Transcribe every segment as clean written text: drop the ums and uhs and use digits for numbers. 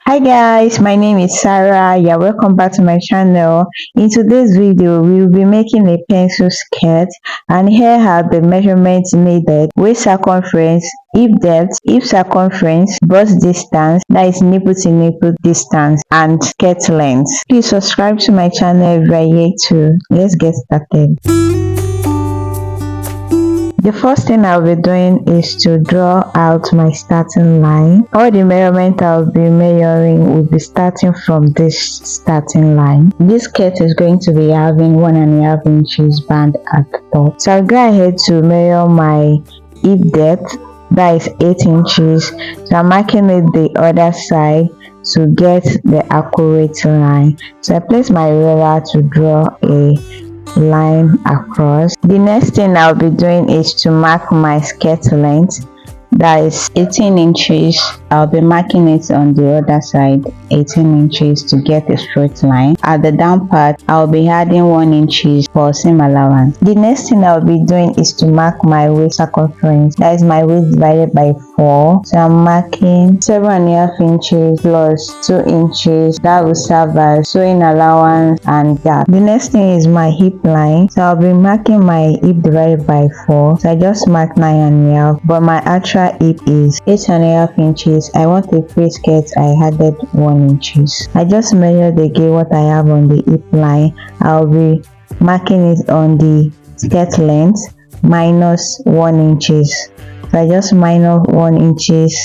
Hi guys, my name is Sarah. Yeah, welcome back to my channel. In today's video, we will be making a pencil skirt, and here are the measurements needed: waist circumference, hip depth, hip circumference, bust distance, that is nipple to nipple distance, and skirt length. Please subscribe to my channel if you are yet to. Let's get started. The first thing I'll be doing is to draw out my starting line. All the measurement I'll be measuring will be starting from this starting line. This skirt is going to be having 1.5 inches band at the top. So I'll go ahead to measure my hip depth, that is 8 inches. So I'm marking it the other side to get the accurate line. So I place my ruler to draw a line across. The next thing I'll be doing is to mark my skirt length, that is 18 inches. I'll be marking it on the other side, 18 inches, to get a straight line. At the down part, I'll be adding 1 inch for seam allowance. The next thing I'll be doing is to mark my waist circumference, that is my waist divided by 4. So I'm marking 7.5 inches plus 2 inches. That will serve as sewing allowance and gap. The next thing is my hip line. So I'll be marking my hip divided by 4. So I just marked 9.5, but my actual hip is 8.5 inches. I want a free skirt, I added 1 inches. I just measured again what I have on the hip line. I'll be marking it on the skirt length minus 1 inches. So I just minus 1 inches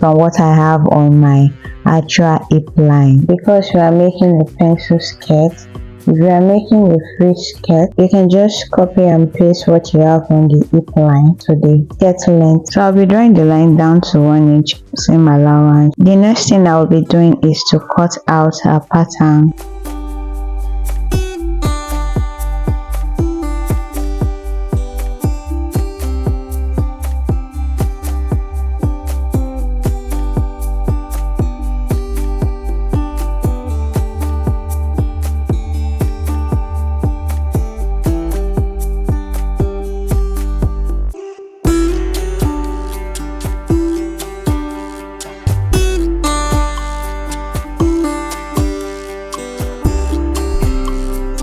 from what I have on my actual hip line. Because we are making a pencil skirt, if you are making a free skirt, you can just copy and paste what you have on the hip line to the skirt length. So I'll be drawing the line down to 1 inch seam allowance. The next thing I'll be doing is to cut out a pattern.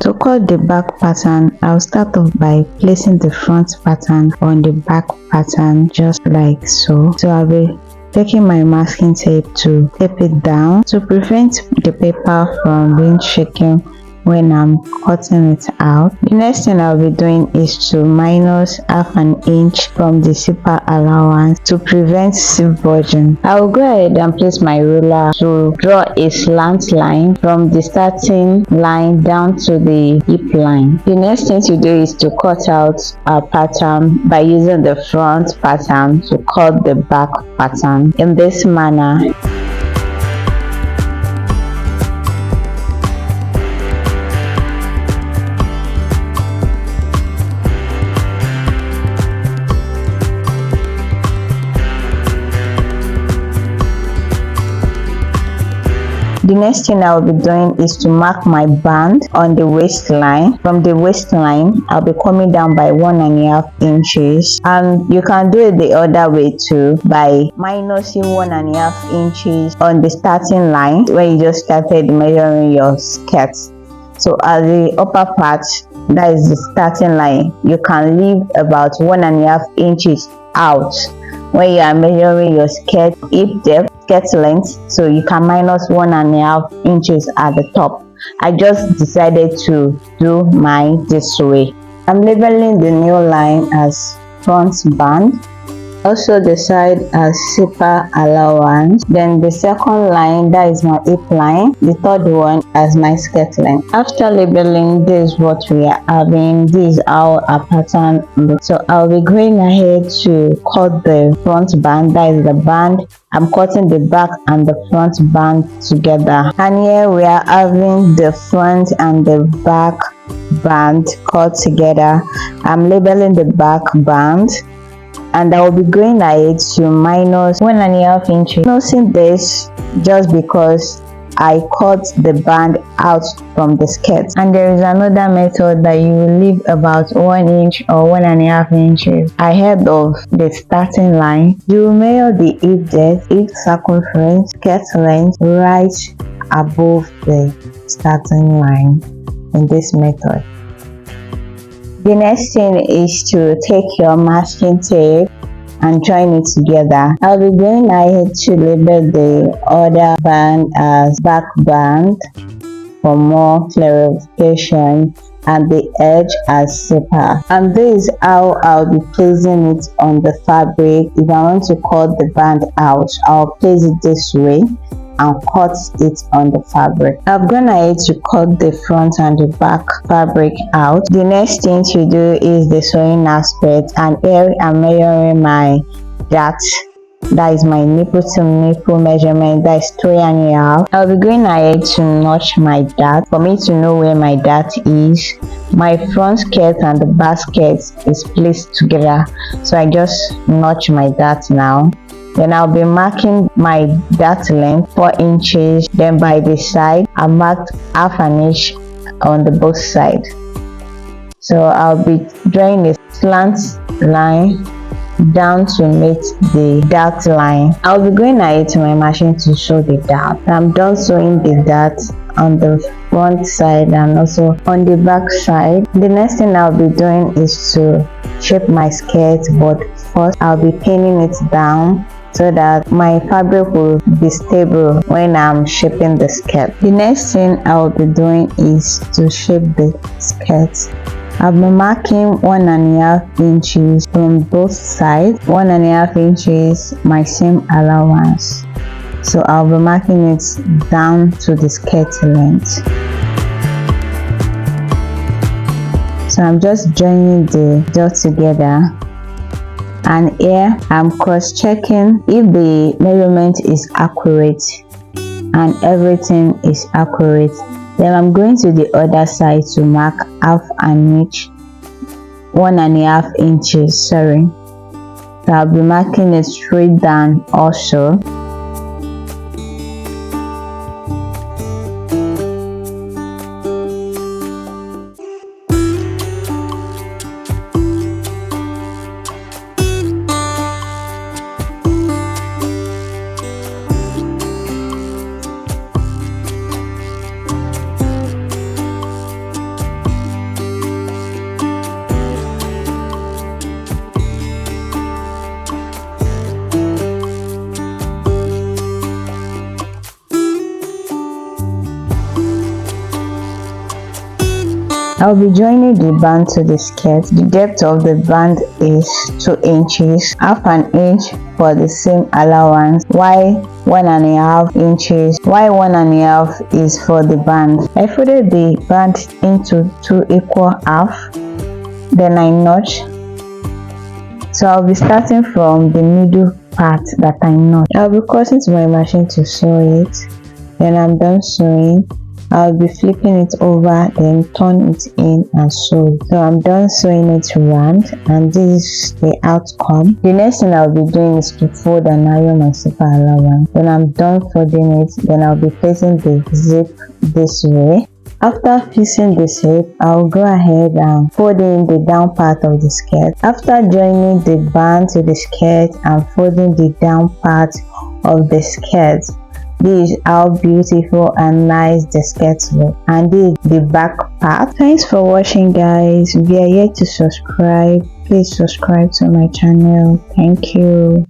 To cut the back pattern, I'll start off by placing the front pattern on the back pattern, just like so. So I'll be taking my masking tape to tape it down to prevent the paper from being shaken when I'm cutting it out. The next thing I'll be doing is to minus ½ an inch from the zipper allowance to prevent zip bulging. I will go ahead and place my ruler to draw a slant line from the starting line down to the hip line. The next thing to do is to cut out our pattern by using the front pattern to cut the back pattern in this manner. The next thing I'll be doing is to mark my band on the waistline. From the waistline, I'll be coming down by 1.5 inches, and you can do it the other way too by minusing 1.5 inches on the starting line when you just started measuring your skirt. So at the upper part, that is the starting line, you can leave about 1.5 inches out when you are measuring your skirt hip depth, skirt length. So you can minus 1.5 inches at the top. I just decided to do mine this way. I'm labeling the new line as front band, also the side as zipper allowance, then the second line, that is my hip line, the third one as my skirt length. After labeling, this is what we are having. This is how our pattern looks. So I'll be going ahead to cut the front band, that is the band. I'm cutting the back and the front band together, and here we are having the front and the back band cut together. I'm labeling the back band, and I will be going ahead to minus 1.5 inches. Noticing this just because I cut the band out from the skirt. And there is another method that you will leave about 1 inch or 1.5 inches ahead of the starting line. You will measure the hip depth, hip circumference, skirt length right above the starting line in this method. The next thing is to take your masking tape and join it together. I'll be going ahead to label the other band as back band for more clarification and the edge as zipper. And this is how I'll be placing it on the fabric. If I want to cut the band out, I'll place it this way and cut it on the fabric. I've gone ahead to cut the front and the back fabric out. The next thing to do is the sewing aspect, and here I'm measuring my dart. That is my nipple to nipple measurement, that is 3.5. I'll be going ahead to notch my dart for me to know where my dart is. My front skirt and the back skirt is placed together, so I just notch my dart now. Then I'll be marking my dart length 4 inches. Then by the side I marked 1/2 inch on the both sides. So I'll be drawing a slant line down to meet the dart line. I'll be going ahead to my machine to sew the dart. I'm done sewing the dart on the front side and also on the back side. The next thing I'll be doing is to shape my skirt, but first I'll be pinning it down so that my fabric will be stable when I'm shaping the skirt. The next thing I'll be doing is to shape the skirt. I'll be marking 1.5 inches from both sides, 1.5 inches my seam allowance. So I'll be marking it down to the skirt length. So I'm just joining the dots together. And here I'm cross-checking if the measurement is accurate and everything is accurate. Then I'm going to the other side to mark 1/2 inch, 1.5 inches, sorry. So I'll be marking it straight down also. I'll be joining the band to the skirt. The depth of the band is 2 inches, 1/2 inch for the seam allowance, while 1.5 inches, while 1.5 is for the band. I folded the band into 2 equal halves, then I notch. So I'll be starting from the middle part that I notch. I'll be cutting to my machine to sew it. When I'm done sewing, I'll be flipping it over, then turn it in and sew it. So I'm done sewing it round, and this is the outcome. The next thing I'll be doing is to fold and iron my zipper allowance. When I'm done folding it, then I'll be placing the zip this way. After fixing the zip, I'll go ahead and fold in the down part of the skirt. After joining the band to the skirt and folding the down part of the skirt, this is how beautiful and nice the skirt look, and this is the back part. Thanks for watching, guys. If you are yet to subscribe, please subscribe to my channel. Thank you.